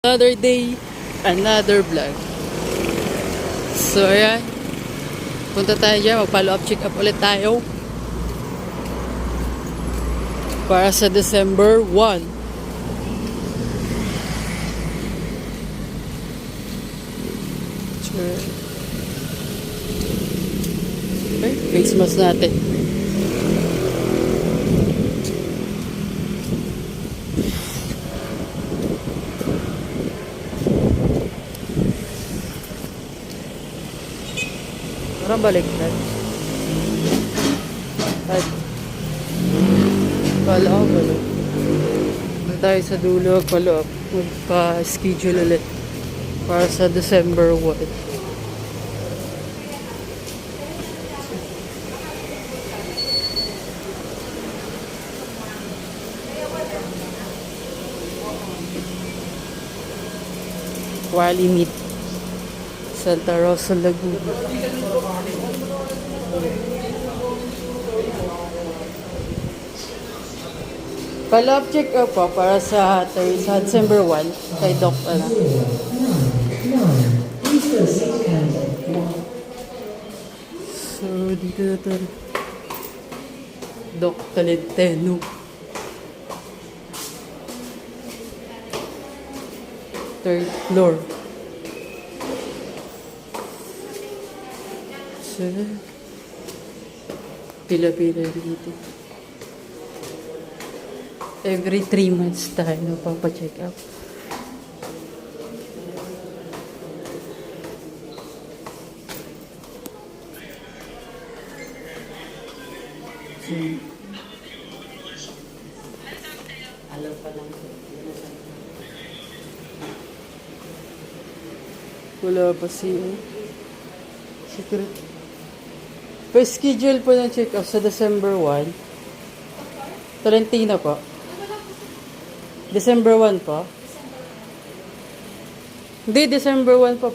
Another day, another vlog. So, ayan. Punta tayo dyan. Mag-follow up, check up ulit tayo. Para sa December 1. Sure. Okay, face mask natin. Parang baliktad. At follow up ulit. Tayo sa dulo, follow up. Magpa-schedule ulit para sa December 1. Wali Meat, Santa Rosa, Laguna. Follow-up check-up po para sa December 1 kay Doc. So, dito na ito. Doc Talenteno. Third floor. So, pila-pila dito. Every 3 months tayo nagpapacheck up. Alam pa lang. Wala pa secret. Pa-schedule po ng check-up sa December 1. Tolentino po. December 1 po? Hindi, December 1 po.